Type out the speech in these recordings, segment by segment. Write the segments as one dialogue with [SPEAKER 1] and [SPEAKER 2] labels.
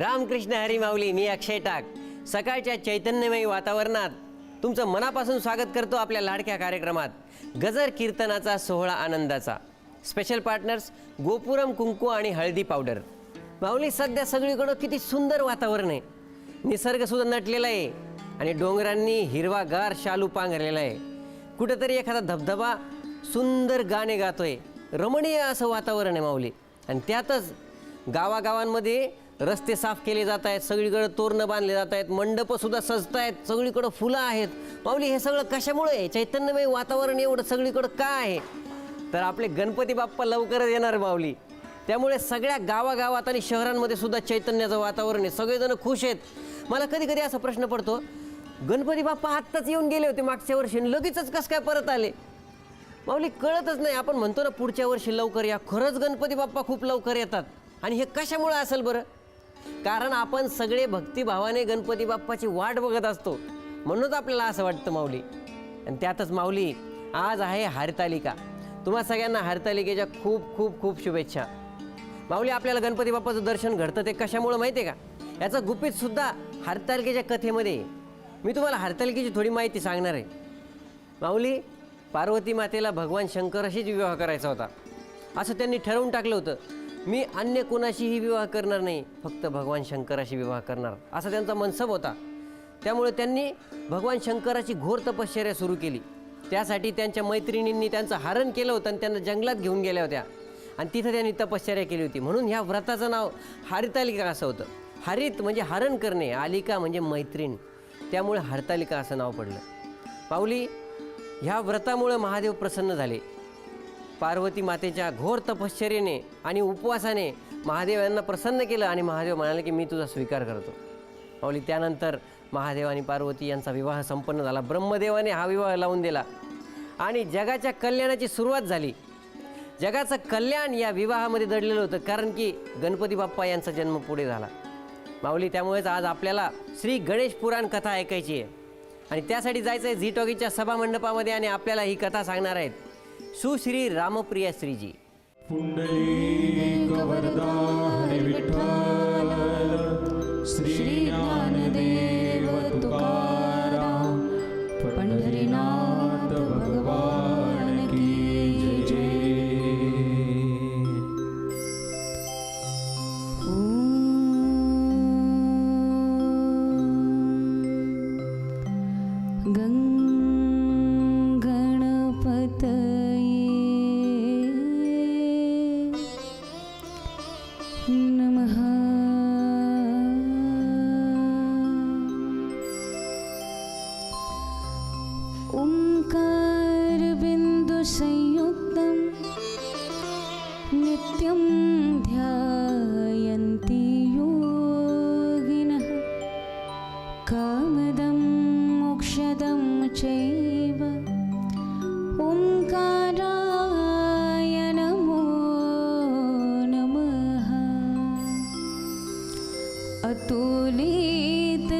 [SPEAKER 1] रामकृष्ण हरी माऊली. मी अक्षय टाक सकाळच्या चैतन्यमयी वातावरणात तुमचं मनापासून स्वागत करतो आपल्या लाडक्या कार्यक्रमात गजर कीर्तनाचा सोहळा आनंदाचा. स्पेशल पार्टनर्स गोपुरम कुंकू आणि हळदी पावडर. माऊली, सध्या सगळीकडं किती सुंदर वातावरण आहे. निसर्गसुद्धा नटलेला आहे आणि डोंगरांनी हिरवागार शालू पांघरलेला आहे. कुठंतरी एखादा धबधबा सुंदर गाणे गातोय. रमणीय असं वातावरण आहे माऊली. आणि त्यातच गावागावांमध्ये रस्ते साफ केले जात आहेत, सगळीकडे तोरणं बांधले जात आहेत, मंडपंसुद्धा सजत आहेत, सगळीकडं फुलं आहेत. माऊली, हे सगळं कशामुळे आहे? चैतन्यमय वातावरण एवढं सगळीकडं का आहे? तर आपले गणपती बाप्पा लवकरच येणार माऊली. त्यामुळे सगळ्या गावागावात आणि शहरांमध्ये सुद्धा चैतन्याचं वातावरण आहे. सगळेजण खुश आहेत. मला कधी कधी असा प्रश्न पडतो, गणपती बाप्पा आत्ताच येऊन गेले होते मागच्या वर्षी, लगेचच कसं काय परत आले? माऊली, कळतच नाही. आपण म्हणतो ना पुढच्या वर्षी लवकर या, खरंच गणपती बाप्पा खूप लवकर येतात. आणि हे कशामुळे असेल बरं? कारण आपण सगळे भक्तिभावाने गणपती बाप्पाची वाट बघत असतो, म्हणूनच आपल्याला असं वाटतं माऊली. आणि त्यातच माऊली, आज आहे हरतालिका. तुम्हा सगळ्यांना हरतालिकेच्या खूप खूप खूप शुभेच्छा. माऊली, आपल्याला गणपती बाप्पाचं दर्शन घडतं ते कशामुळं माहिती आहे का? याचं गुपितसुद्धा हरतालिकेच्या कथेमध्ये आहे. मी तुम्हाला हरतालिकेची थोडी माहिती सांगणार आहे. माऊली, पार्वती मातेला भगवान शंकराशीच विवाह करायचा होता, असं त्यांनी ठरवून टाकलं होतं. मी अन्य कोणाशीही विवाह करणार नाही, फक्त भगवान शंकराशी विवाह करणार, असा त्यांचा मनसब होता. त्यामुळे त्यांनी भगवान शंकराची घोर तपश्चर्या सुरू केली. त्यासाठी त्यांच्या मैत्रिणींनी त्यांचं हरण केलं होतं आणि त्यांना जंगलात घेऊन गेल्या होत्या आणि तिथं त्यांनी तपश्चर्या केली होती. म्हणून ह्या व्रताचं नाव हरितालिका असं होतं. हरित म्हणजे हरण करणे, आलिका म्हणजे मैत्रीण, त्यामुळे हरतालिका असं नाव पडलं. माऊली, ह्या व्रतामुळे महादेव प्रसन्न झाले. पार्वती मातेच्या घोर तपश्चर्येने आणि उपवासाने महादेव यांना प्रसन्न केलं आणि महादेव म्हणाले की मी तुझा स्वीकार करतो. माऊली, त्यानंतर महादेव आणि पार्वती यांचा विवाह संपन्न झाला. ब्रह्मदेवाने हा विवाह लावून दिला आणि जगाच्या कल्याणाची सुरुवात झाली. जगाचं कल्याण या विवाहामध्ये दडलेलं होतं, कारण की गणपती बाप्पा यांचा जन्म पुढे झाला. माऊली, त्यामुळेच आज आपल्याला श्री गणेश पुराण कथा ऐकायची आहे आणि त्यासाठी जायचं आहे झी टॉकीजच्या सभामंडपामध्ये आणि आपल्याला ही कथा सांगणार आहेत सुश्री रामप्रिया श्रीजी.
[SPEAKER 2] पुंडलीक वरदा हरी विठ्ठल, श्री ज्ञानदेव तुकाराम, पंढरीनाथ भगवान की जय.
[SPEAKER 3] ओंकार बिंदु संयुक्तं नित्यं ध्यायन्ति योगिनः, कामदं मोक्षदं चैव ओंकाराय नमो नमः. अतुलित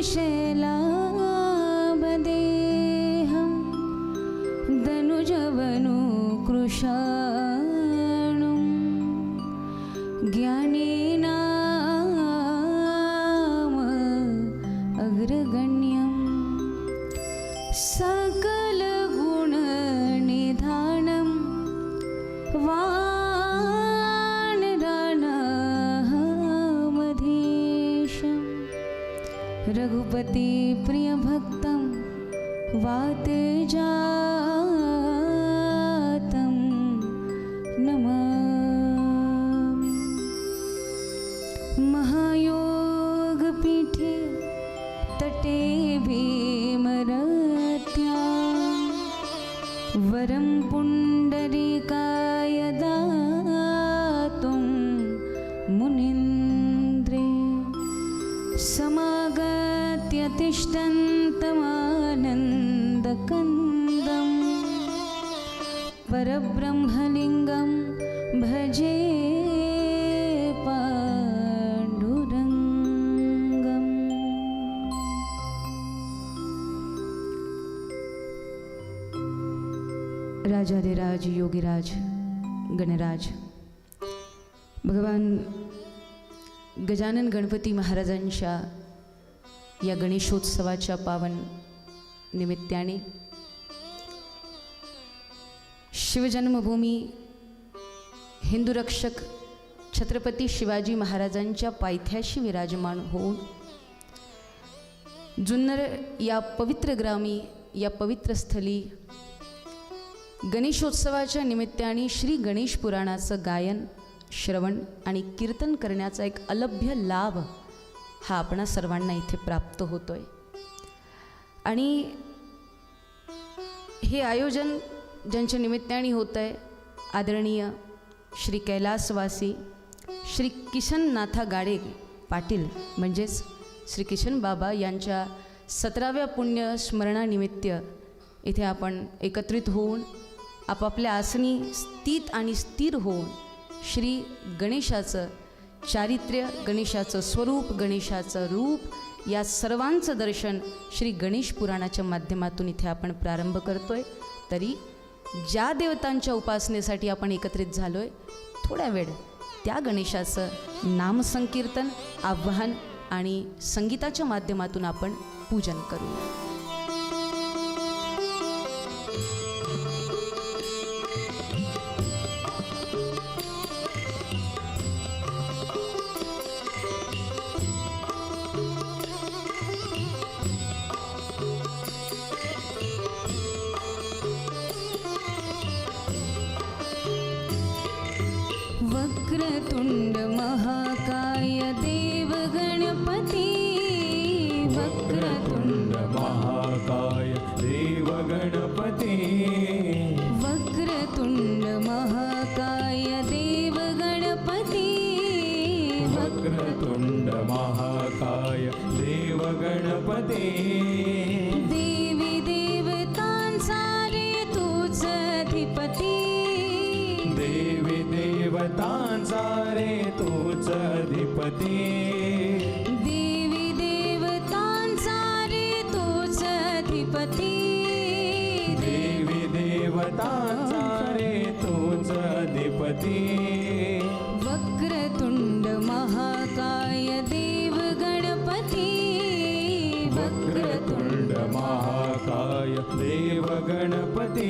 [SPEAKER 3] शैलाभदेहं धनुजवनु कृशाणुं, ज्ञानेनाम अग्रगण्यं, सकलगुणनिधानं, वानराणामधीशं, रघुपति प्रिय भक्तं वातजातं नमामि. महायोगपीठे तटे भीमरत्यां, वरं पुण्डरीकाय दातुं मुनीन्द्रे, समागत्य तिष्ठन्तमानन्दकन्दं, परब्रह्मलिङ्गं भजे पाण्डुरङ्गम्. राजाधिराज योगीराज गणराज भगवान गजानन गणपती महाराजांच्या या गणेशोत्सवाच्या पावन निमित्ताने शिवजन्मभूमी हिंदू रक्षक छत्रपती शिवाजी महाराजांच्या पायथ्याशी विराजमान होऊन जुन्नर या पवित्र ग्रामी या पवित्र स्थली गणेशोत्सवाच्या निमित्ताने श्री गणेश पुराणाचं गायन श्रवण आणि कीर्तन करण्याचा एक अलभ्य लाभ हा आपणा सर्वांना इथे प्राप्त होतोय. आणि हे आयोजन ज्यांच्या निमित्ताने होतं आहे आदरणीय श्री कैलासवासी श्री किशननाथा गाडे पाटील म्हणजेच श्री किशन बाबा यांच्या 17व्या पुण्य स्मरणानिमित्त इथे आपण एकत्रित होऊन आपापल्या आसनी स्थित आणि स्थिर होऊन श्री गणेशाचं चारित्र्य, गणेशाचं स्वरूप, गणेशाचं रूप या सर्वांचं दर्शन श्री गणेश पुराणाच्या माध्यमातून इथे आपण प्रारंभ करतोय. तरी ज्या देवतांच्या उपासनेसाठी आपण एकत्रित झालोय थोड्या वेळ त्या गणेशाचं नामसंकीर्तन, आवाहन आणि संगीताच्या माध्यमातून आपण पूजन करूया. वक्रतुंड महाकाय देव गणपती
[SPEAKER 2] वक्रतुंड महाकाय देव गणपती
[SPEAKER 3] वक्रतुंड महाकाय देव गणपती
[SPEAKER 2] वक्रतुंड महाकाय देव गणपती
[SPEAKER 3] देवी देवतांचा रे तूच अधिपती
[SPEAKER 2] देवी देवतांचा रे तूच अधिपती
[SPEAKER 3] देवी देवतांचा रे तूच अधिपती
[SPEAKER 2] देवी देवतांचा रे तूच अधिपती
[SPEAKER 3] वक्रतुंड महाकाय देव गणपती
[SPEAKER 2] वक्रतुंड महाकाय देव गणपती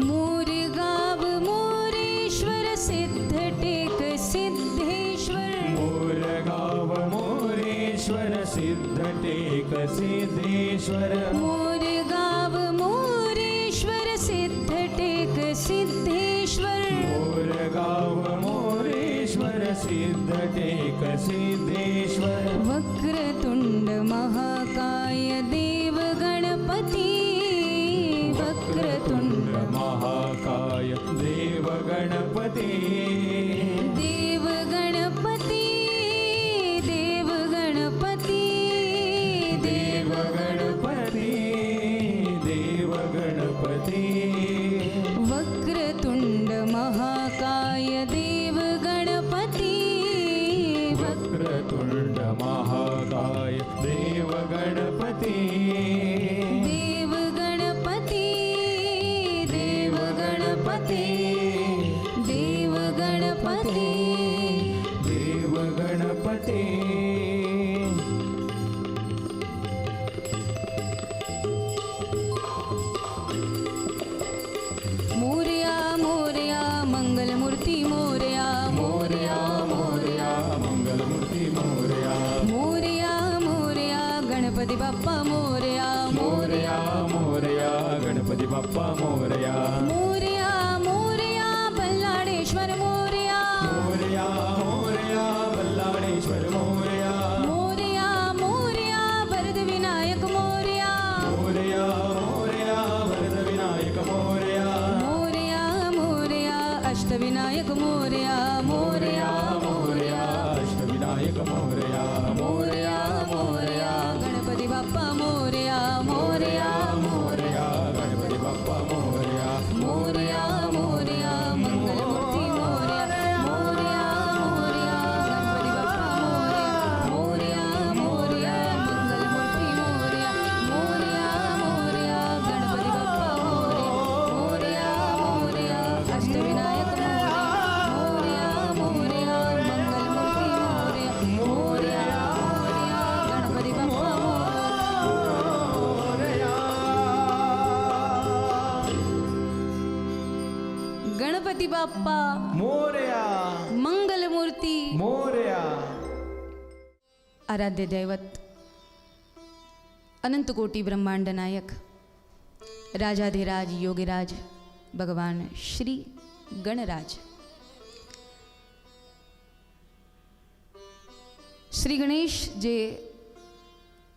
[SPEAKER 3] मोरगाव मोरेश्वर सिद्धटेक सिद्धेश्वर
[SPEAKER 2] मोरगाव मोरेश्वर सिद्धटेक सिद्धेश्वर
[SPEAKER 3] मोरगाव मोरेश्वर सिद्धटेक सिद्धेश्वर
[SPEAKER 2] मोरगाव मोरेश्वर सिद्धटेक सिद्धेश्वर
[SPEAKER 3] वक्रतुंड महाकाय देव गणपती वक्रतुंड
[SPEAKER 2] महाकाय देव गणपती
[SPEAKER 3] देव गणपती देव गणपती
[SPEAKER 2] देव गणपती देव गणपती
[SPEAKER 3] वक्रतुंड महाकाय देव गणपती
[SPEAKER 2] वक्रतुंड महाकाय देव गणपती
[SPEAKER 3] देव गणपती देव गणपती देव गणपती
[SPEAKER 2] देव गणपती
[SPEAKER 3] मोरया मोरया मंगलमूर्ती मोरया
[SPEAKER 2] मोरया मोरया मंगलमूर्ती मोरया
[SPEAKER 3] मोरया मोरया गणपती बाप्पा मोरया
[SPEAKER 2] मोरया मोरया गणपती बाप्पा मोरया
[SPEAKER 3] मोरया मोरया बल्लाळेश्वर मोरया
[SPEAKER 2] मोरया मोरया बल्लाळेश्वर मोरया
[SPEAKER 3] गणपती बाप्पा
[SPEAKER 2] मोरया
[SPEAKER 3] मंगलमूर्ती
[SPEAKER 2] मोरया.
[SPEAKER 3] आराध्य दैवत अनंतकोटी ब्रह्मांड नायक राजाधिराज योगीराज भगवान श्री गणराज. श्री गणेश जे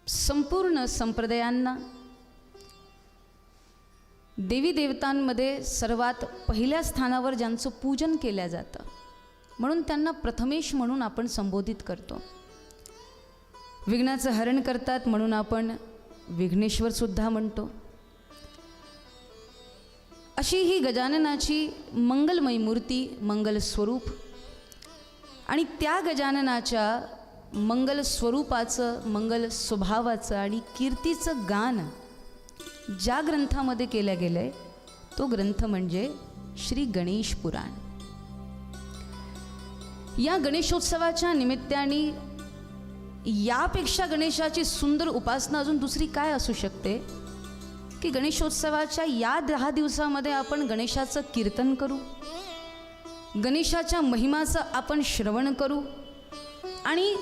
[SPEAKER 3] संपूर्ण संप्रदायांना देवी देवतांमध्ये सर्वात पहिल्या स्थानावर ज्यांचं पूजन केलं जातं म्हणून त्यांना प्रथमेश म्हणून आपण संबोधित करतो. विघ्नाचं हरण करतात म्हणून आपण विघ्नेश्वर सुद्धा म्हणतो. अशी ही गजाननाची मंगलमय मूर्ती, मंगल स्वरूप आणि त्या गजाननाच्या मंगल स्वरूपाचं, मंगल स्वभावाचं आणि कीर्तीचं गान ज्या ग्रंथामध्ये केलं गेलं आहे तो ग्रंथ म्हणजे श्री गणेश पुराण. या गणेशोत्सवाच्या निमित्ताने यापेक्षा गणेशाची सुंदर उपासना अजून दुसरी काय असू शकते की गणेशोत्सवाच्या या 10 दिवसामध्ये आपण गणेशाचं कीर्तन करू, गणेशाच्या महिमाचं आपण श्रवण करू आणि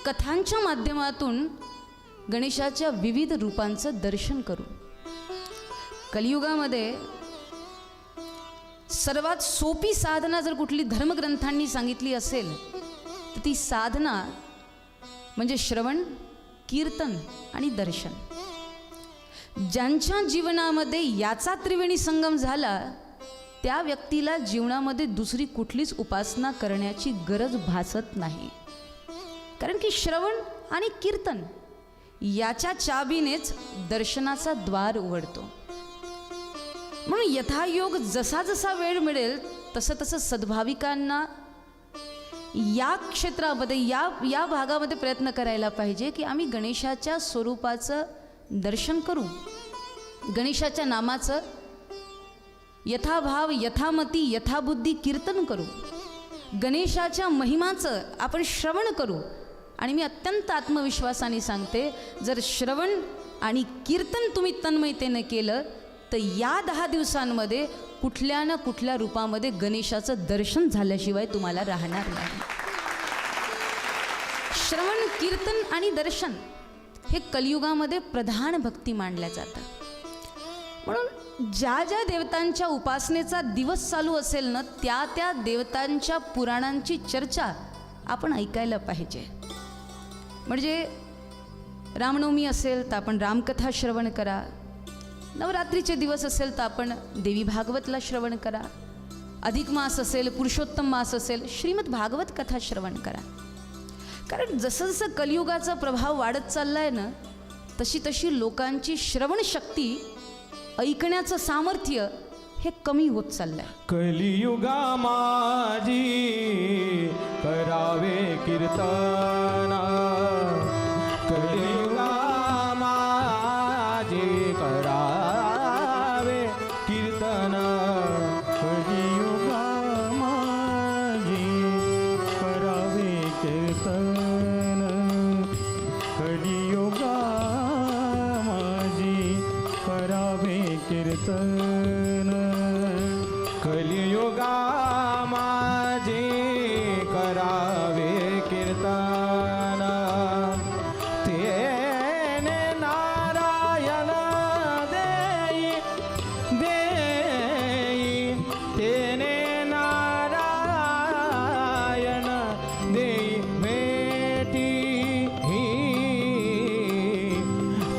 [SPEAKER 3] कथांच्या माध्यमातून गणेशाच्या विविध रूपांचं दर्शन करू. कलियुगामध्ये सर्वात सोपी साधना जर कुठली धर्मग्रंथांनी सांगितली असेल तर ती साधना म्हणजे श्रवण, कीर्तन आणि दर्शन. ज्यांच्या जीवनामध्ये याचा त्रिवेणी संगम झाला त्या व्यक्तीला जीवनामध्ये दुसरी कुठलीच उपासना करण्याची गरज भासत नाही. कारण की श्रवण आणि कीर्तन याच्या चाबीनेच दर्शनाचा द्वार उघडतो. म्हणून यथायोग जसा जसा वेळ मिळेल तसं तसं सद्भाविकांना या क्षेत्रामध्ये या भागामध्ये प्रयत्न करायला पाहिजे की आम्ही गणेशाच्या स्वरूपाचं दर्शन करू, गणेशाच्या नामाचं यथाभाव यथामती यथाबुद्धी कीर्तन करू, गणेशाच्या महिमाचं आपण श्रवण करू. आणि मी अत्यंत आत्मविश्वासाने सांगते जर श्रवण आणि कीर्तन तुम्ही तन्मयतेने केलं तर या 10 दिवसांमध्ये कुठल्या ना कुठल्या रूपामध्ये गणेशाचं दर्शन झाल्याशिवाय तुम्हाला राहणार नाही. श्रवण, कीर्तन आणि दर्शन हे कलियुगामध्ये प्रधान भक्ती मानल्या जातं. म्हणून ज्या ज्या देवतांच्या उपासनेचा दिवस चालू असेल ना त्या त्या देवतांच्या पुराणांची चर्चा आपण ऐकायला पाहिजे. म्हणजे रामनवमी असेल तर आपण रामकथा श्रवण करा, नवरात्रीचे दिवस असेल तर आपण देवी भागवतला श्रवण करा, अधिक मास असेल, पुरुषोत्तम मास असेल, श्रीमद भागवत कथा श्रवण करा. कारण जसं जसं कलियुगाचा प्रभाव वाढत चालला आहे ना तशी तशी लोकांची श्रवण शक्ती, ऐकण्याचं सामर्थ्य हे कमी होत चाललं आहे.
[SPEAKER 2] कलियुगा माझी करावे कीर्तन, कलियुगा माझी करावे कीर्तन, कलियुगा माझी करावे कीर्तन, कलियुगा माझी करावे कीर्तन, कलियुगा माझे करावे कीर्तन. तेने नारायण देई देई, तेने नारायण देई भेटी ही,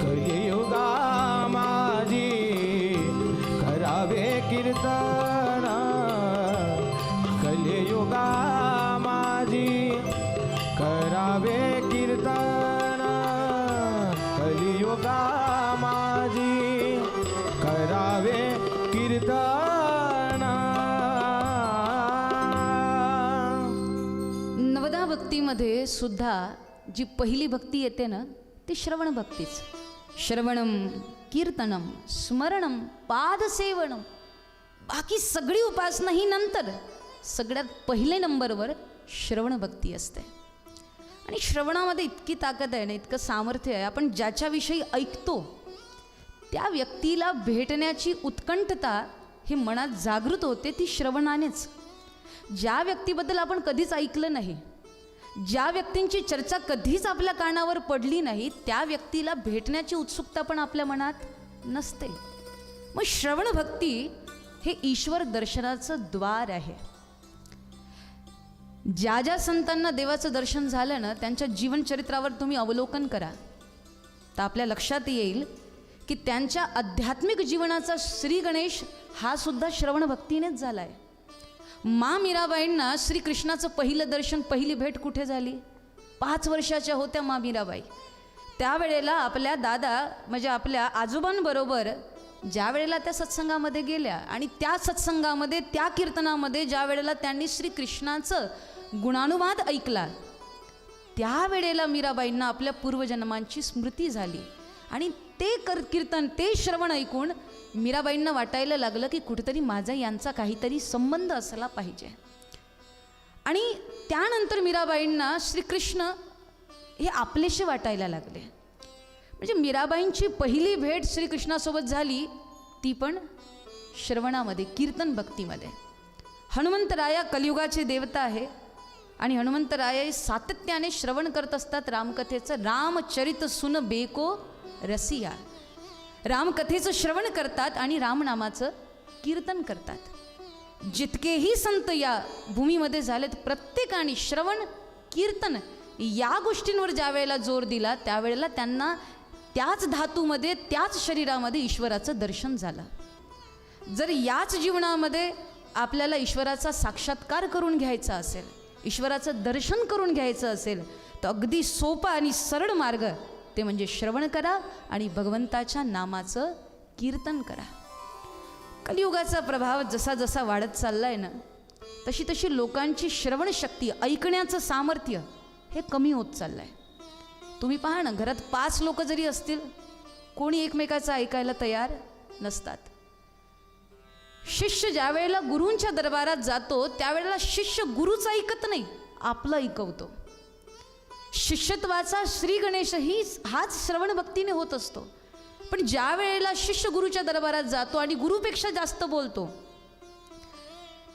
[SPEAKER 2] कलियुगा माझी करावे कीर्तन, कलियुगा माझी करावे कीर्तन, कलियुगा माझी करावे कीर्तन.
[SPEAKER 3] नवदा भक्तीमध्ये सुद्धा जी पहिली भक्ती येते ना ती श्रवण भक्तीच. श्रवणम, कीर्तनम, स्मरणम, पादसेवनम. बाकी सगळी उपासना ही नंतर, सगळ्यात पहिले नंबरवर श्रवण भक्ती असते. आणि श्रवणामध्ये इतकी ताकद आहे ना, इतकं सामर्थ्य आहे. आपण ज्याच्याविषयी ऐकतो त्या व्यक्तीला भेटण्याची उत्कंठता हे मनात जागृत होते ती श्रवणानेच. ज्या व्यक्तीबद्दल आपण कधीच ऐकलं नाही, ज्या व्यक्तींची चर्चा कधीच आपल्या कानावर पडली नाही, त्या व्यक्तीला भेटण्याची उत्सुकता पण आपल्या मनात नसते. मग श्रवण भक्ती हे ईश्वर दर्शनाचं द्वार आहे. ज्या ज्या संतांना देवाचं दर्शन झालं ना, त्यांच्या जीवनचरित्रावर तुम्ही अवलोकन करा तर आपल्या लक्षात येईल की त्यांच्या आध्यात्मिक जीवनाचा श्री गणेश हा सुद्धा श्रवण भक्तीनेच झाला आहे. मा मीराबाईंना श्रीकृष्णाचं पहिलं दर्शन, पहिली भेट कुठे झाली? 5 वर्षाच्या होत्या मा मीराबाई. त्यावेळेला आपल्या दादा म्हणजे आपल्या आजोबांबरोबर ज्या वेळेला त्या सत्संगामध्ये गेल्या आणि त्या सत्संगामध्ये त्या कीर्तनामध्ये ज्या वेळेला त्यांनी श्रीकृष्णाचं गुणानुवाद ऐकला, त्यावेळेला मीराबाईंना आपल्या पूर्वजन्मांची स्मृती झाली आणि ते कीर्तन, ते श्रवण ऐकून मीराबाईंना वाटायला लागलं की कुठेतरी माझा यांचा काहीतरी संबंध असला पाहिजे. आणि त्यानंतर मीराबाईंना श्रीकृष्ण हे आपलेसे वाटायला लागले. म्हणजे मीराबाईंची पहिली भेट श्रीकृष्णासोबत झाली ती पण श्रवणामध्ये, कीर्तन भक्तीमध्ये. हनुमंतराया कलियुगाचे देवता आहे आणि हनुमंतराया सातत्याने श्रवण करत असतात रामकथेचं. रामचरित सुन बेको रसिया, रामकथेचं श्रवण करतात आणि रामनामाचं कीर्तन करतात. जितकेही संत या भूमीमध्ये झालेत प्रत्येकाने श्रवण कीर्तन या गोष्टींवर ज्या वेळेला जोर दिला त्यावेळेला त्यांना त्याच धातूमध्ये, त्याच शरीरामध्ये ईश्वराचं दर्शन झालं. जर याच जीवनामध्ये आपल्याला ईश्वराचा साक्षात्कार करून घ्यायचा असेल, ईश्वराचं दर्शन करून घ्यायचं असेल तर अगदी सोपा आणि सरळ मार्ग ते म्हणजे श्रवण करा आणि भगवंताच्या नामाचं कीर्तन करा. कलियुगाचा प्रभाव जसा जसा वाढत चाललाय ना, तशी तशी लोकांची श्रवण शक्ती, ऐकण्याचं सामर्थ्य हे कमी होत चाललंय. तुम्ही पहा ना, घरात 5 लोक जरी असतील, कोणी एकमेकाचं ऐकायला तयार नसतात. शिष्य ज्या वेळेला गुरूंच्या दरबारात जातो त्यावेळेला शिष्य गुरुच ऐकत नाही, आपलं ऐकवतो. शिष्यत्वाचा श्री गणेशही हाच श्रवण भक्तीने होत असतो. पण ज्या वेळेला शिष्य गुरुच्या दरबारात जातो आणि गुरुपेक्षा जास्त बोलतो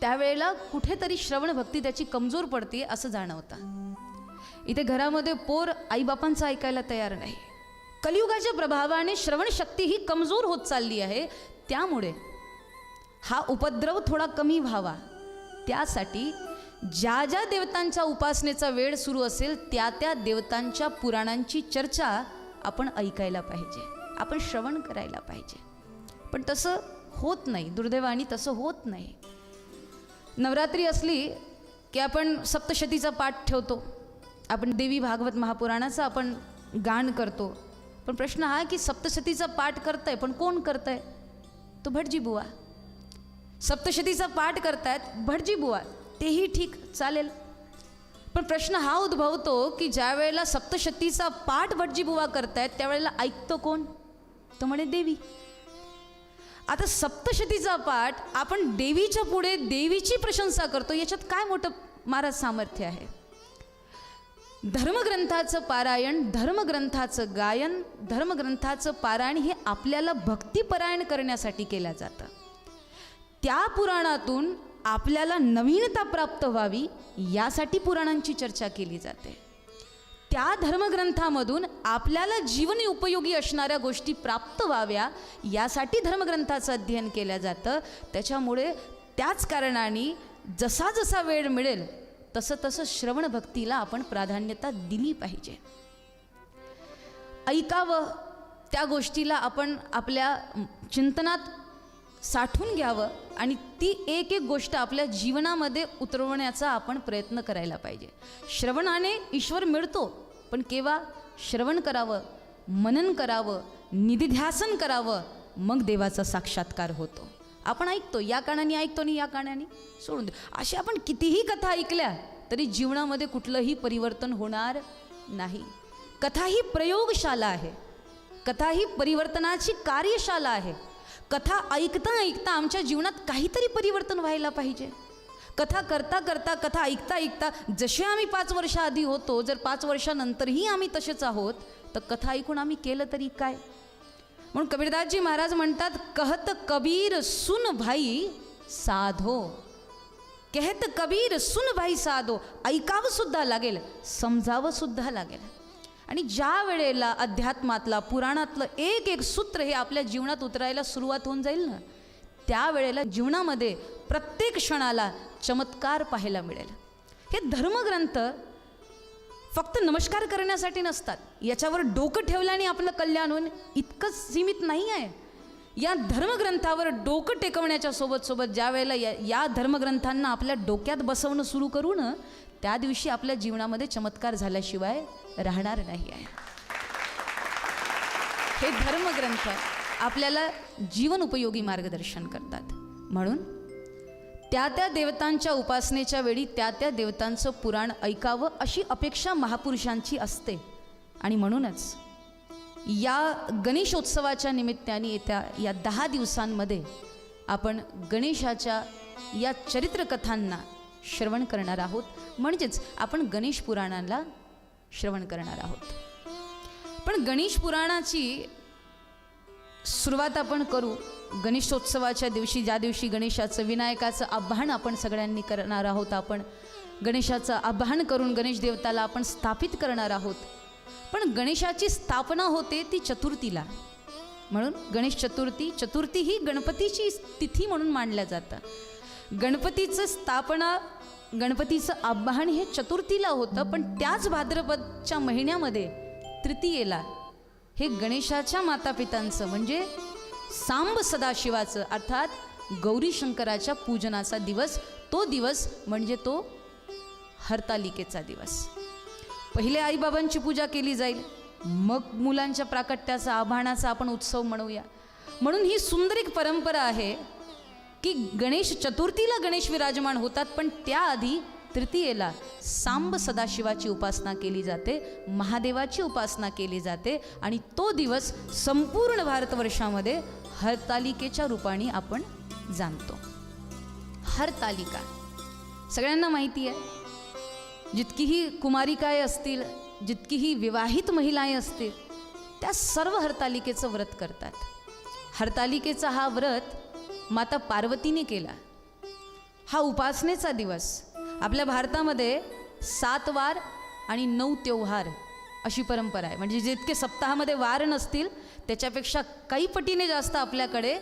[SPEAKER 3] त्यावेळेला कुठेतरी श्रवण भक्ती त्याची कमजोर पडते असं जाणवतं. इथे घरामध्ये पोर आईबापांचं ऐकायला तयार नाही. कलियुगाच्या प्रभावाने श्रवण शक्ती ही कमजोर होत चालली आहे. त्यामुळे हा उपद्रव थोडा कमी व्हावा, त्यासाठी ज्या ज्या देवतांच्या उपासनेचा वेळ सुरू असेल त्या त्या देवतांच्या पुराणांची चर्चा आपण ऐकायला पाहिजे, आपण श्रवण करायला पाहिजे. पण तसं होत नाही, दुर्दैवाने तसं होत नाही. नवरात्री असली की आपण सप्तशतीचा पाठ ठेवतो, आपण देवी भागवत महापुराणाचं आपण गाण करतो. पण प्रश्न हा की सप्तशतीचा पाठ करताय पण कोण करताय? तो भटजी बुवा. सप्तशतीचा पाठ करतायत भटजी बुवा, तेही ठीक चालेल. पण प्रश्न हा उद्भवतो की ज्या वेळेला सप्तशतीचा पाठ भटजी बुवा करतायत त्यावेळेला ऐकतो कोण? तो म्हणे देवी. आता सप्तशतीचा पाठ आपण देवीच्या पुढे देवीची प्रशंसा करतो, याच्यात काय मोठं महाराज सामर्थ्य आहे? धर्मग्रंथाचं पारायण, धर्मग्रंथाचं गायन, धर्मग्रंथाचं पारायण हे आपल्याला भक्तिपरायण करण्यासाठी केलं जातं. त्या पुराणातून आपल्याला नवीनता प्राप्त व्हावी यासाठी पुराणांची चर्चा केली जाते. त्या धर्मग्रंथामधून आपल्याला जीवन उपयोगी असणाऱ्या गोष्टी प्राप्त व्हाव्या यासाठी धर्मग्रंथाचं अध्ययन केलं जातं. त्याच्यामुळे त्याच कारणाने जसा जसा वेळ मिळेल तसं तसं श्रवण भक्तीला आपण प्राधान्यता दिली पाहिजे. ऐकावं, त्या गोष्टीला आपण आपल्या चिंतनात साठवून घ्यावं आणि ती एक एक गोष्ट आपल्या जीवनामध्ये उतरवण्याचा आपण प्रयत्न करायला पाहिजे. श्रवणाने ईश्वर मिळतो, पण केव्हा? श्रवण करावं, मनन करावं, निधिध्यासन करावं, मग देवाचा साक्षात्कार होतो. आपण ऐकतो, या कानाने ऐकतो आणि या कानाने सोडून दे. अशा आपण कितीही कथा ऐकल्या तरी जीवनामध्ये कुठलंही परिवर्तन होणार नाही. कथा ही प्रयोगशाला आहे, कथा ही परिवर्तनाची कार्यशाला आहे. कथा ऐकता ऐकता आमच्या जीवनात काहीतरी परिवर्तन व्हायला पाहिजे. कथा करता करता, कथा ऐकता ऐकता जसे आम्ही 5 वर्षाआधी होतो, जर 5 वर्षानंतरही आम्ही तसेच आहोत तर कथा ऐकून आम्ही केलं तरी काय? म्हणून कबीरदासजी महाराज म्हणतात, कहत कबीर सुन भाई साधो, कहत कबीर सुन भाई साधो, ऐकावं सुद्धा लागेल, समजावं सुद्धा लागेल. आणि ज्या वेळेला अध्यात्मातला पुराणातलं एक एक सूत्र हे आपल्या जीवनात उतरायला सुरुवात होऊन जाईल ना, त्यावेळेला जीवनामध्ये प्रत्येक क्षणाला चमत्कार पाहायला मिळेल. हे धर्मग्रंथ फक्त नमस्कार करण्यासाठी नसतात, याच्यावर डोकं ठेवल्याने आपलं कल्याण होऊन इतकंच सीमित नाही आहे. या धर्मग्रंथावर डोकं टेकवण्याच्या सोबत ज्या वेळेला या धर्मग्रंथांना आपल्या डोक्यात बसवणं सुरू करू ना, त्या दिवशी आपल्या जीवनामध्ये चमत्कार झाल्याशिवाय राहणार नाही आहे. हे धर्मग्रंथ आपल्याला जीवन उपयोगी मार्गदर्शन करतात. म्हणून त्या त्या देवतांच्या उपासनेच्या वेळी त्या त्या देवतांचं पुराण ऐकावं अशी अपेक्षा महापुरुषांची असते. आणि म्हणूनच या गणेशोत्सवाच्या निमित्ताने येत्या या 10 दिवसांमध्ये आपण गणेशाच्या या चरित्रकथांना श्रवण करणार आहोत. म्हणजेच आपण गणेश पुराणाला श्रवण करणार आहोत. पण गणेश पुराणाची सुरुवात आपण करू गणेशोत्सवाच्या दिवशी, ज्या दिवशी गणेशाचं विनायकाचं आवाहन आपण सगळ्यांनी करणार आहोत. आपण गणेशाचं आवाहन करून गणेश देवताला आपण स्थापित करणार आहोत. पण गणेशाची स्थापना होते ती चतुर्थीला. म्हणून गणेश चतुर्थी ही गणपतीची तिथी म्हणून मानल्या जातं. गणपतीचं स्थापना, गणपतीचं आवाहन हे चतुर्थीला होतं. पण त्याच भाद्रपदच्या महिन्यामध्ये तृतीयेला हे गणेशाच्या मातापितांचं म्हणजे सांब सदाशिवाचं अर्थात गौरी शंकराच्या पूजनाचा दिवस, तो दिवस म्हणजे तो हरतालिकेचा दिवस. पहिले आईबाबांची पूजा केली जाईल, मग मुलांच्या प्राकट्याचा आभाणाचा आपण उत्सव म्हणूया. म्हणून ही सुंदर एक परंपरा आहे की गणेश चतुर्थीला गणेश विराजमान होतात, पण त्याआधी तृतीयेला सांब सदाशिवाची उपासना केली जाते, महादेवाची उपासना केली जाते. आणि तो दिवस संपूर्ण भारतवर्षामध्ये हरतालिकेच्या रूपाने आपण जाणतो. हरतालिका सगळ्यांना माहिती आहे. जितकीही कुमारिकाय असतील, जितकीही विवाहित महिलाए असतील, त्या सर्व हरतालिकेचं व्रत करतात. हरतालिकेचा हा व्रत माता पार्वतीने केला. हा उपासनेचा दिवस. आपल्या भारतामध्ये 7 वार आणि 9 त्योहार अशी परंपरा आहे. म्हणजे जितके सप्ताहामध्ये वार नसतील त्याच्यापेक्षा काही पटीने जास्त आपल्याकडे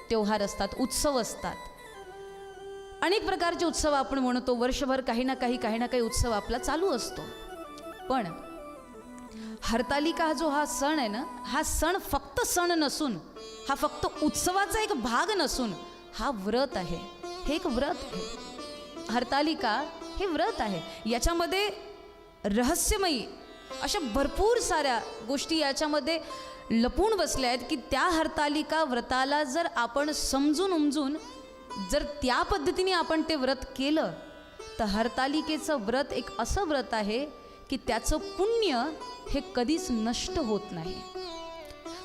[SPEAKER 3] त्योहार असतात, उत्सव असतात. अनेक प्रकारचे उत्सव आपण म्हणतो. वर्षभर काही ना काही उत्सव आपला चालू असतो. पण हरतालिका हा सण आहे ना, हा सण फक्त सण नसून, हा फक्त उत्सवाचा एक भाग नसून, हा व्रत आहे. हे एक व्रत आहे. हरतालिका हे व्रत आहे. याच्यामध्ये रहस्यमयी अशा भरपूर साऱ्या गोष्टी याच्यामध्ये लपून बसल्या आहेत की त्या हरतालिका व्रताला जर आपण समजून उमजून जर त्या पद्धतीने आपण ते व्रत केलं तर हरतालिकेचं व्रत एक असं व्रत आहे की त्याचं पुण्य हे कधीच नष्ट होत नाही.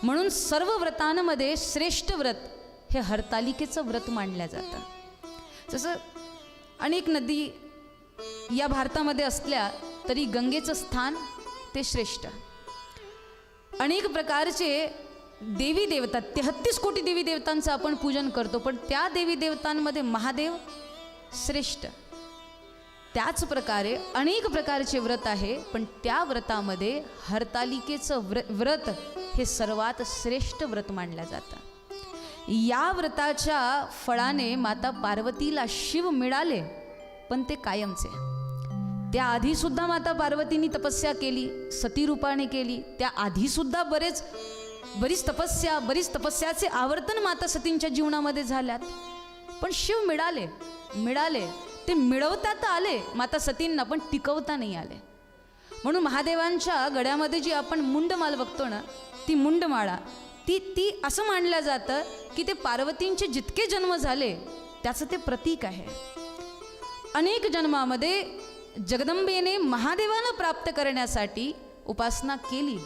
[SPEAKER 3] म्हणून सर्व व्रतांमध्ये श्रेष्ठ व्रत हे हरतालिकेचं व्रत मानलं जातं. जसं अनेक नदी या भारतामध्ये असल्या तरी गंगेचं स्थान ते श्रेष्ठ. अनेक प्रकारचे देवी देवता, 33 कोटी देवी देवतांचं आपण पूजन करतो, पण त्या देवी देवतांमध्ये महादेव श्रेष्ठ. त्याच प्रकारे अनेक प्रकारचे व्रत आहे, पण त्या व्रतामध्ये हरतालिकेचं व्रत हे सर्वात श्रेष्ठ व्रत मानलं जातं. या व्रताच्या फळाने माता पार्वतीला शिव मिळाले, पण ते कायमचे. त्याआधीसुद्धा माता पार्वतींनी तपस्या केली, सती रूपाने केली. त्याआधीसुद्धा बरीच तपस्याचे आवर्तन माता सतींच्या जीवनामध्ये झाल्यात. पण शिव मिळाले ते मिळवता आले माता सतींना, पण टिकवता नाही आले. म्हणून महादेवांच्या गळ्यामध्ये जी आपण मुंडमाळ बघतो ना, ती मुंडमाळा ती असं मानलं जातं की ते पार्वतींचे जितके जन्म झाले त्याचं ते प्रतीक आहे. अनेक जन्मामध्ये जगदंबेने महादेवाला प्राप्त करण्यासाठी उपासना केली,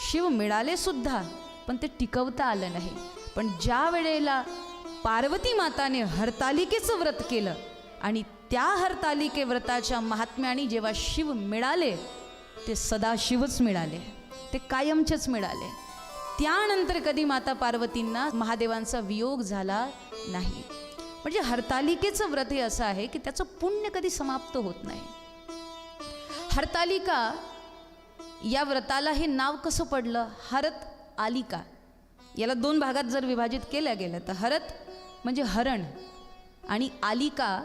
[SPEAKER 3] शिव मिळाले सुद्धा, पण ते टिकवता आलं नाही. पण ज्या वेळेला पार्वती माताने हरतालिकेचं व्रत केलं आणि त्या हरतालिके व्रताच्या महात्म्याने जेव्हा शिव मिळाले, ते सदाशिवच मिळाले, ते कायमचेच मिळाले. त्यानंतर कधी माता पार्वतींना महादेवांचा वियोग झाला नाही. म्हणजे हरतालिकेचं व्रत हे असं आहे की त्याचं पुण्य कधी समाप्त होत नाही. हरतालिका या व्रताला हे नाव कसं पडलं? हरत आलिका. याला 2 भागात जर विभाजित केल्या गेलं तर हरत म्हणजे हरण आणि आलिका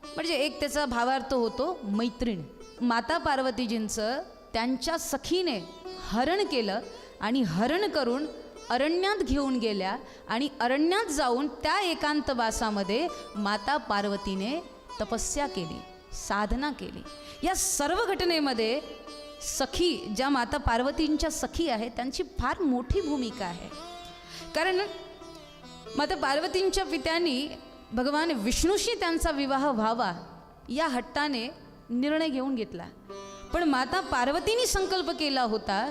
[SPEAKER 3] म्हणजे एक त्याचा भावार्थ होतो मैत्रीण. माता पार्वतीजींचं त्यांच्या सखीने हरण केलं आणि हरण करून अरण्यात घेऊन गेल्या आणि अरण्यात जाऊन त्या एकांतवासामध्ये माता पार्वतीने तपस्या केली, साधना केली. या सर्व घटनेमध्ये सखी, ज्या माता पार्वतींच्या सखी आहेत, त्यांची फार मोठी भूमिका आहे. कारण माता पार्वतींच्या पित्यांनी भगवान विष्णूशी त्यांचा विवाह व्हावा या हट्टाने निर्णय घेऊन घेतला. पण माता पार्वतींनी संकल्प केला होता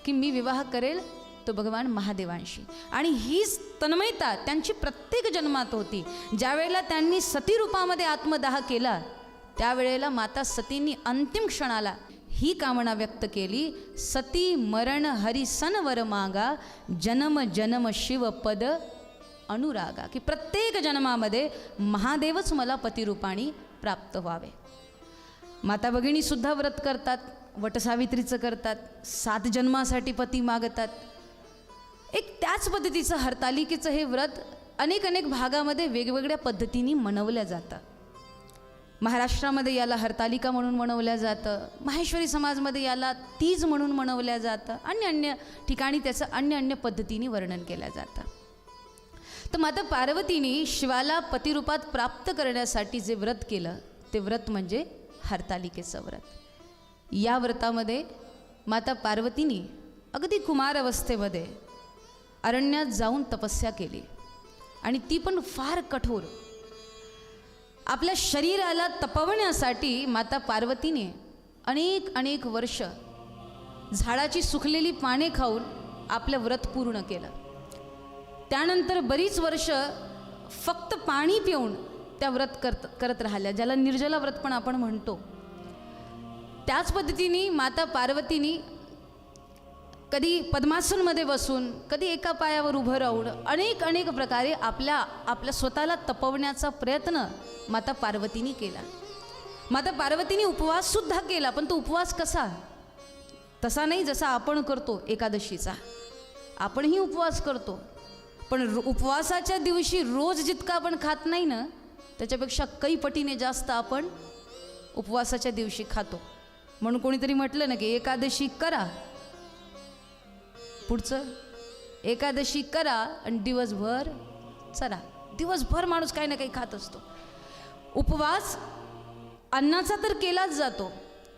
[SPEAKER 3] की मी विवाह करेल तो भगवान महादेवांशी. आणि हीच तन्मयता त्यांची प्रत्येक जन्मात होती. ज्यावेळेला त्यांनी सती रूपामध्ये आत्मदाह केला त्यावेळेला माता सतींनी अंतिम क्षणाला ही कामना व्यक्त केली, सती मरण हरी सन वर मागा, जन्म जन्म शिव पद अनुरागा. की प्रत्येक जन्मामध्ये महादेवच मला पतिरूपाणी प्राप्त व्हावे. माता भगिनीसुद्धा व्रत करतात, वटसावित्रीचं करतात, 7 जन्मासाठी पती मागतात. एक त्याच पद्धतीचं हरतालिकेचं हे व्रत अनेक भागामध्ये वेगवेगळ्या पद्धतीने मनवलं जातं. महाराष्ट्रामध्ये याला हरतालिका म्हणून मनवलं जातं, माहेश्वरी समाजमध्ये याला तीज म्हणून मनवलं जातं, अन्य ठिकाणी त्याचं अन्य पद्धतीने वर्णन केलं जातं. तर माता पार्वतीने शिवाला पतिरूपात प्राप्त करण्यासाठी जे व्रत केलं ते व्रत म्हणजे हरतालिकेचं व्रत. या व्रतामध्ये माता पार्वतीने अगदी कुमार अवस्थेमध्ये अरण्यात जाऊन तपस्या केली आणि ती पण फार कठोर. आपल्या शरीराला तपवण्यासाठी माता पार्वतीने अनेक वर्ष झाडाची सुकलेली पाने खाऊन आपलं व्रत पूर्ण केलं. त्यानंतर बरीच वर्ष फक्त पाणी पिऊन त्या व्रत करत राहिल्या, ज्याला निर्जला व्रत पण आपण म्हणतो. त्याच पद्धतीने माता पार्वतीने कधी पद्मासनमध्ये बसून, कधी एका पायावर उभं राहून अनेक प्रकारे आपल्या स्वतःला तपवण्याचा प्रयत्न माता पार्वतीने केला. माता पार्वतीने उपवाससुद्धा केला, पण तो उपवास कसा? तसा नाही जसा आपण करतो एकादशीचा. आपणही उपवास करतो, पण उपवासाच्या दिवशी रोज जितका आपण खात नाही ना, त्याच्यापेक्षा काही पटीने जास्त आपण उपवासाच्या दिवशी खातो. म्हणून कोणीतरी म्हटलं ना की एकादशी करा, पुढचं एकादशी करा आणि दिवसभर चला. दिवसभर माणूस काही ना काही खात असतो. उपवास अन्नाचा तर केलाच जातो,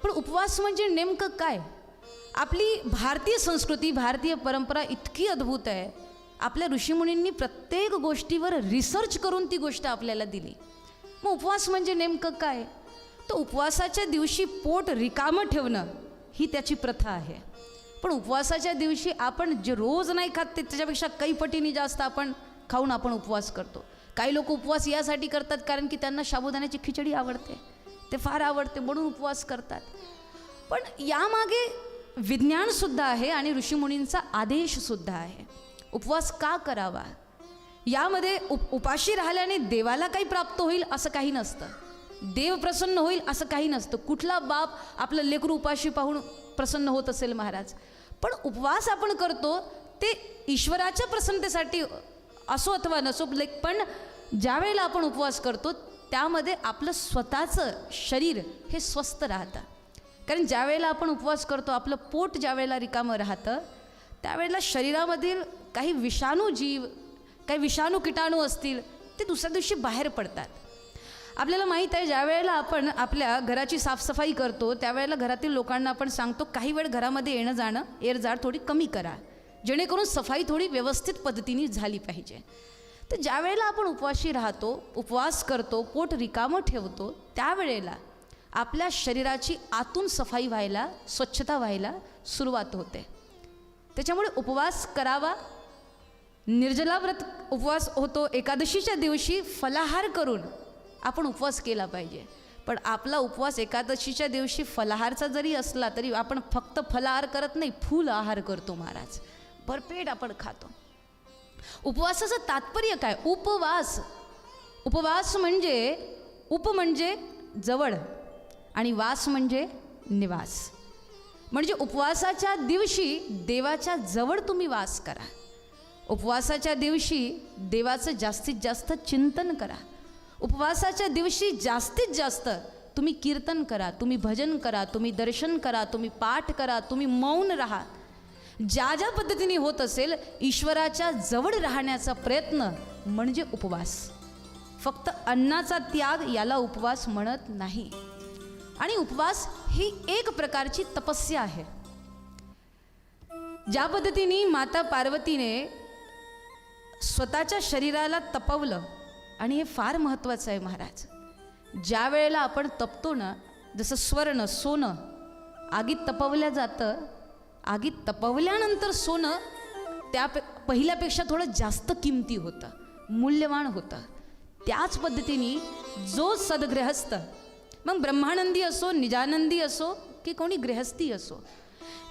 [SPEAKER 3] पण उपवास म्हणजे नेमकं काय? आपली भारतीय संस्कृती, भारतीय परंपरा इतकी अद्भुत आहे. आपल्या ऋषीमुनींनी प्रत्येक गोष्टीवर रिसर्च करून ती गोष्ट आपल्याला दिली. मग उपवास म्हणजे नेमकं काय? तर उपवासाच्या दिवशी पोट रिकामं ठेवणं ही त्याची प्रथा आहे. पण उपवासाच्या दिवशी आपण जे रोज नाही खात ते त्याच्यापेक्षा काही पटीने जास्त आपण खाऊन आपण उपवास करतो. काही लोक उपवास यासाठी करतात कारण की त्यांना साबुदाण्याची खिचडी आवडते, ते फार आवडते म्हणून उपवास करतात. पण यामागे विज्ञानसुद्धा आहे आणि ऋषीमुनींचा आदेशसुद्धा आहे. उपवास का करावा? यामध्ये उपाशी राहिल्याने देवाला काही प्राप्त होईल असं काही नसतं, देव प्रसन्न होईल असं काही नसतं. कुठला बाप आपलं लेकरू उपाशी पाहून प्रसन्न होत असेल महाराज? पण उपवास आपण करतो ते ईश्वराच्या प्रसन्नतेसाठी असो अथवा नसो, पण ज्या वेळेला आपण उपवास करतो त्यामध्ये आपलं स्वतःचं शरीर हे स्वस्थ राहतं. कारण ज्या वेळेला आपण उपवास करतो आपलं पोट ज्या वेळेला रिकामं राहतं त्यावेळेला शरीरामधील काही विषाणू जीव, काही विषाणू किटाणू असतील ते दुसऱ्या दिवशी बाहेर पडतात. आपल्याला माहीत आहे ज्या वेळेला आपण आपल्या घराची साफसफाई करतो त्यावेळेला घरातील लोकांना आपण सांगतो काही वेळ घरामध्ये येणं जाणं येरजाड थोडी कमी करा, जेणेकरून सफाई थोडी व्यवस्थित पद्धतीने झाली पाहिजे. तर ज्या वेळेला आपण उपवासी राहतो, उपवास करतो, पोट रिकामं ठेवतो त्यावेळेला आपल्या शरीराची आतून सफाई व्हायला, स्वच्छता व्हायला सुरुवात होते. त्याच्यामुळे उपवास करावा. निर्जला व्रत उपवास होतो. एकादशीच्या दिवशी फलाहार करून आपण उपवास केला पाहिजे. पण आपला उपवास एकादशीच्या दिवशी फलाहारचा जरी असला तरी आपण फक्त फलाहार करत नाही, फूल आहार करतो महाराज. भरपेट आपण खातो. उपवासाचं तात्पर्य काय? उपवास. उपवास म्हणजे उप म्हणजे जवळ आणि वास म्हणजे निवास. म्हणजे उपवासाच्या दिवशी देवाच्या जवळ तुम्ही वास करा. उपवासाच्या दिवशी देवाचं जास्तीत जास्त चिंतन करा. उपवासाच्या दिवशी जास्तीत जास्त तुम्ही कीर्तन करा, तुम्ही भजन करा, तुम्ही दर्शन करा, तुम्ही पाठ करा, तुम्ही मौन राहा. ज्या ज्या पद्धतीने होत असेल ईश्वराच्या जवळ राहण्याचा प्रयत्न म्हणजे उपवास. फक्त अन्नाचा त्याग याला उपवास म्हणत नाही. आणि उपवास ही एक प्रकारची तपस्या आहे. ज्या पद्धतीने माता पार्वतीने स्वतःच्या शरीराला तपवलं, आणि हे फार महत्त्वाचं आहे महाराज. ज्या वेळेला आपण तपतो ना, जसं स्वर्ण सोनं आगीत तपवल्या जातं, आगीत तपवल्यानंतर सोनं त्या पहिल्यापेक्षा थोडं जास्त किमती होतं, मूल्यवान होतं. त्याच पद्धतीने जो सद्गृहस्थ, मग ब्रह्मानंदी असो, निजानंदी असो की कोणी गृहस्थी असो,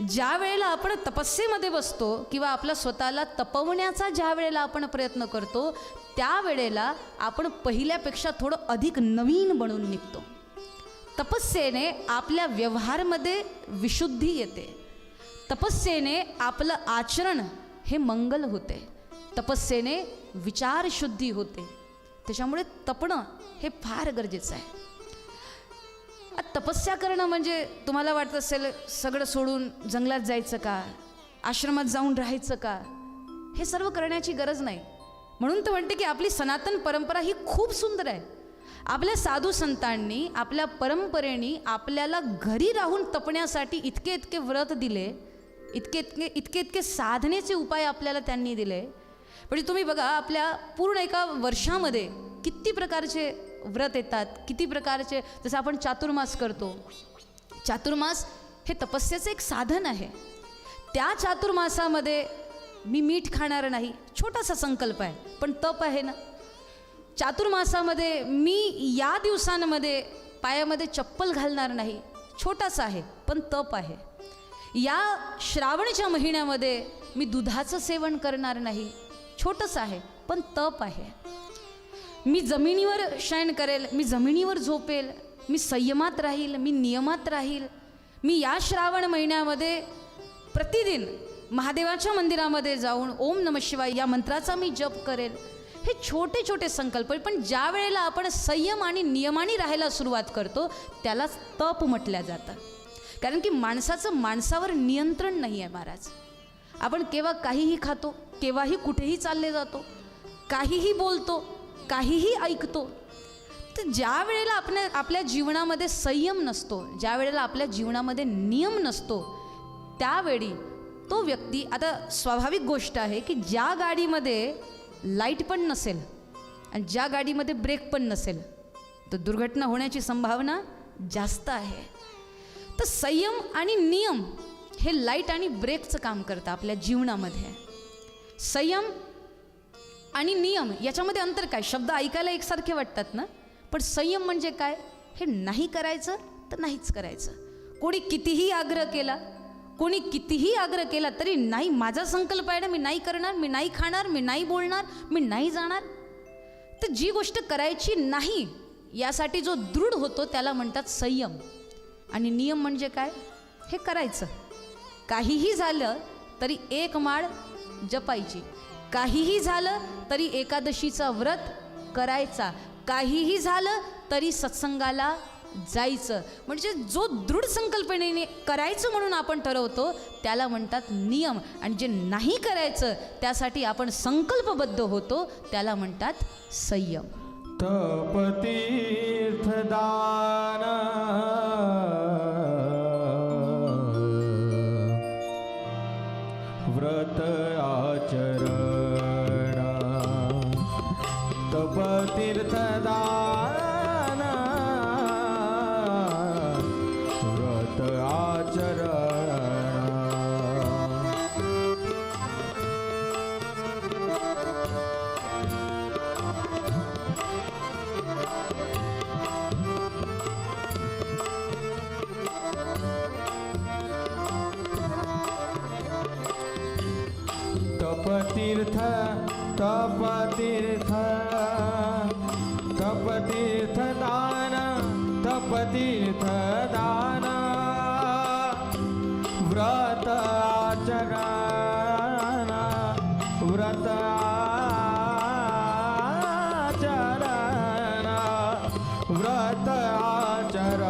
[SPEAKER 3] ज्या वेळेला आपण तपस्येमध्ये बसतो किंवा आपल्या स्वतःला तपवण्याचा ज्या वेळेला आपण प्रयत्न करतो, त्यावेळेला आपण पहिल्यापेक्षा थोडं अधिक नवीन बनून निघतो. तपस्येने आपल्या व्यवहारमध्ये विशुद्धी येते. तपस्येने आपलं आचरण हे मंगल होते. तपस्येने विचारशुद्धी होते. त्याच्यामुळे तपणं हे फार गरजेचं आहे. तपस्या करणं म्हणजे तुम्हाला वाटत असेल सगळं सोडून जंगलात जायचं का, आश्रमात जाऊन राहायचं का? हे सर्व करण्याची गरज नाही. म्हणून तर म्हणते की आपली सनातन परंपरा ही खूप सुंदर आहे. आपल्या साधू संतांनी आपल्या परंपरेने आपल्याला घरी राहून तपण्यासाठी इतके इतके व्रत दिले, इतके इतके साधनेचे उपाय आपल्याला त्यांनी दिले. म्हणजे तुम्ही बघा आपल्या पूर्ण एका वर्षामध्ये किती प्रकारचे व्रत येतात, किती प्रकारचे. जसं आपण चातुर्मास करतो, चातुर्मास हे तपस्येचं एक साधन आहे. त्या चातुर्मासामध्ये मी मीठ खाणार नाही, छोटासा संकल्प आहे पण तप आहे ना. चातुर्मासामध्ये मी या दिवसांमध्ये पायामध्ये चप्पल घालणार नाही, छोटासा आहे पण तप आहे. या श्रावणच्या महिन्यामध्ये मी दुधाचं सेवन करणार नाही, छोटंसं आहे पण तप आहे. मी जमिनीवर शयन करेल, मी जमिनीवर झोपेल, मी संयमात राहील, मी नियमात राहील. मी या श्रावण महिन्यामध्ये प्रतिदिन महादेवाच्या मंदिरामध्ये जाऊन ओम नमः शिवाय या मंत्राचा मी जप करेल. हे छोटे छोटे संकल्प, पण ज्या वेळेला आपण संयम आणि नियमाने राहायला सुरुवात करतो त्यालाच तप म्हटलं जातं. कारण की माणसाचं माणसावर नियंत्रण नाही आहे महाराज. आपण केव्हा काहीही खातो, केव्हाही कुठेही चालले जातो, काहीही बोलतो, काहीही ऐकतो. तर ज्या वेळेला आपल्या जीवनामध्ये संयम नसतो, ज्या वेळेला आपल्या जीवनामध्ये नियम नसतो, त्यावेळी तो व्यक्ती, आता स्वाभाविक गोष्ट आहे की ज्या गाडीमध्ये लाईट पण नसेल आणि ज्या गाडीमध्ये ब्रेक पण नसेल तर दुर्घटना होण्याची संभावना जास्त आहे. तर संयम आणि नियम हे लाईट आणि ब्रेकचं काम करतं आपल्या जीवनामध्ये. संयम आणि नियम याच्यामध्ये अंतर काय? शब्द ऐकायला एकसारखे वाटतात ना, पण संयम म्हणजे काय? हे नाही करायचं तर नाहीच करायचं. कोणी कितीही आग्रह केला, कोणी कितीही आग्रह केला तरी नाही, माझा संकल्प आहे ना, मी नाही करणार, मी नाही खाणार, मी नाही बोलणार, मी नाही जाणार. तर जी गोष्ट करायची नाही यासाठी जो दृढ होतो त्याला म्हणतात संयम. आणि नियम म्हणजे काय? हे करायचं. काहीही झालं तरी एक माळ जपायची, काहीही झालं तरी एकादशीचा व्रत करायचा, काहीही झालं तरी सत्संगाला जायचं. म्हणजे जो दृढ संकल्पनेने करायचं म्हणून आपण ठरवतो त्याला म्हणतात नियम. आणि जे नाही करायचं त्यासाठी आपण संकल्पबद्ध होतो त्याला म्हणतात संयम.
[SPEAKER 2] तपतीर्थदान व्रत आचरण, तपतीर्थदान व्रत आचरण. तपतीर्थ तपतीर्थ तपतीर्थ दान तपतीर्थ दान व्रत आचरण व्रत आचरण व्रत आचरण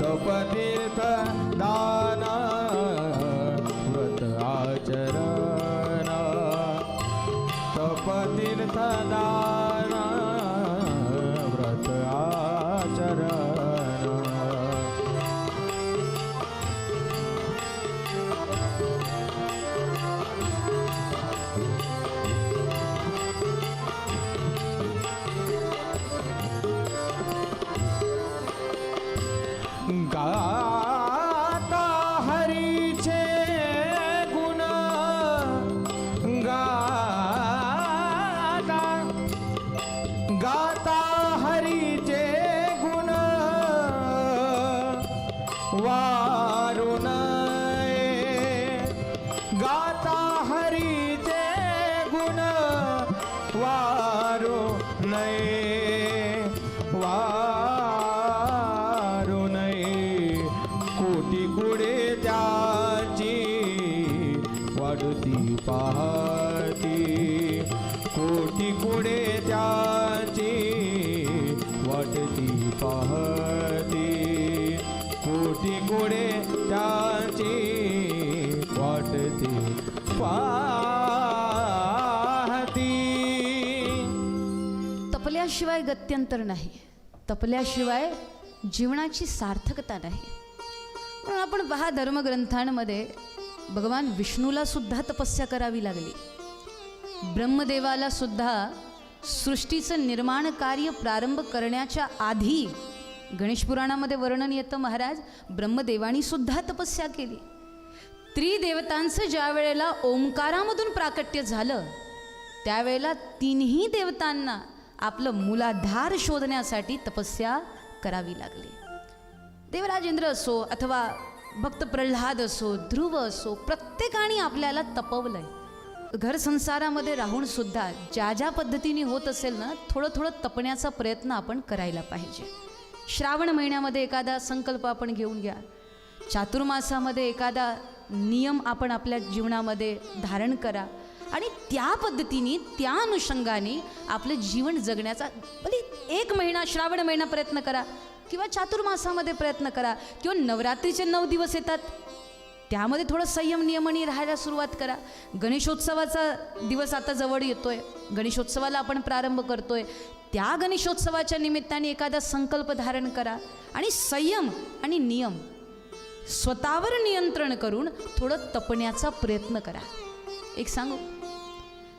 [SPEAKER 2] तपतीर्थ दान व्रत आचरण तपतीर्थ दान व्रत आचरण गाता हरीचे गुण गाता गाता हरीचे गुण वारुण गाता हरीचे गुण वारुण कोटी कुडे त्याची वाढती पाहती कोटी कुडे त्याची वाढती पाहती कोटी कुडे त्याची वाढती पाहती.
[SPEAKER 3] तपल्याशिवाय गत्यंतर नाही, तपल्याशिवाय जीवनाची सार्थकता नाही. म्हणून आपण पहा धर्मग्रंथांमध्ये भगवान विष्णूला सुद्धा तपस्या करावी लागली. ब्रह्मदेवाला सुद्धा सृष्टीचं निर्माण कार्य प्रारंभ करण्याच्या आधी गणेश पुराणामध्ये वर्णन येतं, महाराज ब्रह्मदेवानी सुद्धा तपस्या केली. त्रिदेवतांचं ज्या वेळेला ओंकारामधून प्राकट्य झालं त्यावेळेला तिन्ही देवतांना आपलं मूलाधार शोधण्यासाठी तपस्या करावी लागली. देवराजेंद्र असो अथवा भक्त प्रल्हाद असो, ध्रुव असो, प्रत्येकाने आपल्याला तपवलंय. घर संसारामध्ये राहून सुद्धा ज्या ज्या पद्धतीने होत असेल ना, थोडं थोडं तपण्याचा प्रयत्न आपण करायला पाहिजे. श्रावण महिन्यामध्ये एखादा संकल्प आपण घेऊन घ्या, चातुर्मासामध्ये एखादा नियम आपण आपल्या जीवनामध्ये धारण करा आणि त्या पद्धतीने त्या अनुषंगाने आपलं जीवन जगण्याचा भले 1 महिना श्रावण महिना प्रयत्न करा किंवा चातुर्मासामध्ये प्रयत्न करा किंवा नवरात्रीचे 9 दिवस येतात त्यामध्ये थोडं संयम नियमाने राहायला सुरुवात करा. गणेशोत्सवाचा दिवस आता जवळ येतोय, गणेशोत्सवाला आपण प्रारंभ करतोय, त्या गणेशोत्सवाच्या निमित्ताने एखादा संकल्प धारण करा आणि संयम आणि नियम स्वतःवर नियंत्रण करून थोडं तपण्याचा प्रयत्न करा. एक सांगू,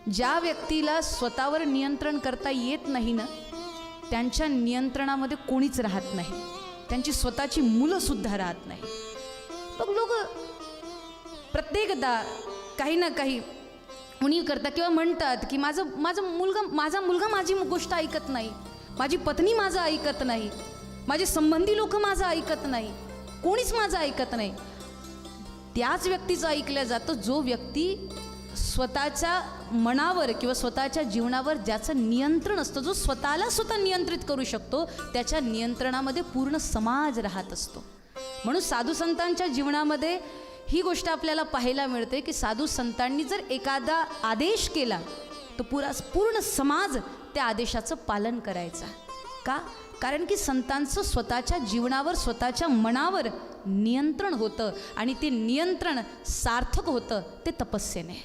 [SPEAKER 3] ज्या व्यक्तीला स्वतःवर नियंत्रण करता येत नाही ना, त्यांच्या नियंत्रणामध्ये कोणीच राहत नाही, त्यांची स्वतःची मुलंसुद्धा राहत नाही. मग लोक प्रत्येकदा काही ना काही उणीव करतात किंवा म्हणतात की माझा मुलगा माझी गोष्ट ऐकत नाही, माझी पत्नी माझं ऐकत नाही, माझे संबंधी लोक माझं ऐकत नाही, कोणीच माझं ऐकत नाही. त्याच व्यक्तीचं ऐकलं जातं जो व्यक्ती स्वतःच्या मनावर किंवा स्वतःच्या जीवनावर ज्याचं नियंत्रण असतं, जो स्वतःला स्वतः नियंत्रित करू शकतो, त्याच्या नियंत्रणामध्ये पूर्ण समाज राहत असतो. म्हणून साधू संतांच्या जीवनामध्ये ही गोष्ट आपल्याला पाहायला मिळते की साधू संतांनी जर एखादा आदेश केला तर पूर्ण समाज त्या आदेशाचं पालन करायचा. का? कारण की संतांचं स्वतःच्या जीवनावर स्वतःच्या मनावर नियंत्रण होतं आणि ते नियंत्रण सार्थक होतं ते तपस्येने.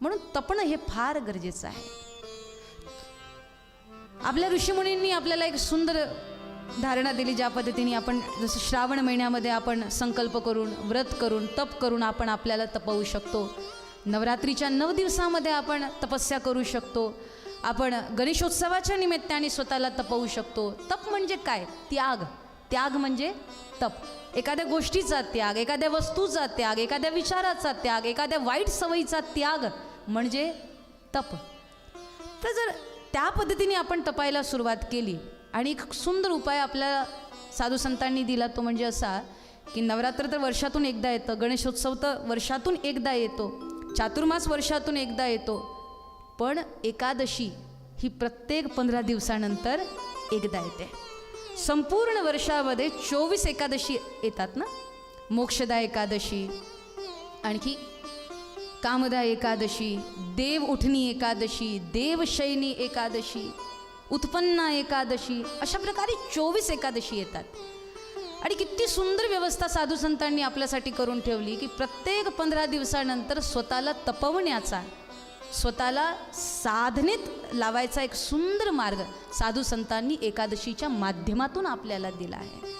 [SPEAKER 3] म्हणून तपणं हे फार गरजेचं आहे. आपल्या ऋषीमुनींनी आपल्याला एक सुंदर धारणा दिली, ज्या पद्धतीने आपण जसं श्रावण महिन्यामध्ये आपण संकल्प करून, व्रत करून, तप करून आपण आपल्याला तपवू शकतो. नवरात्रीच्या 9 दिवसामध्ये आपण तपस्या करू शकतो. आपण गणेशोत्सवाच्या निमित्ताने स्वतःला तपवू शकतो. तप म्हणजे काय? त्याग. त्याग म्हणजे तप. एखाद्या गोष्टीचा त्याग, एखाद्या वस्तूचा त्याग, एखाद्या विचाराचा त्याग, एखाद्या वाईट सवयीचा त्याग म्हणजे तप. तर जर त्या पद्धतीने आपण तपायला सुरुवात केली आणि एक सुंदर उपाय आपल्या साधू संतांनी दिला, तो म्हणजे असा की नवरात्र तर वर्षातून एकदा येतं, गणेशोत्सव तर वर्षातून एकदा येतो, चातुर्मास वर्षातून एकदा येतो, पण एकादशी ही प्रत्येक 15 दिवसानंतर एकदा येते. संपूर्ण वर्षामध्ये 24 एकादशी येतात ना. मोक्षदा एकादशी, आणखी कामदा एकादशी, देव उठणी एकादशी, देवशयनी एकादशी, उत्पन्ना एकादशी, अशा प्रकारे 24 एकादशी येतात. आणि किती सुंदर व्यवस्था साधू संतांनी आपल्यासाठी करून ठेवली की प्रत्येक 15 दिवसानंतर स्वतःला तपवण्याचा, स्वतःला साधनेत लावायचा एक सुंदर मार्ग साधू संतांनी एकादशीच्या माध्यमातून आपल्याला दिला आहे.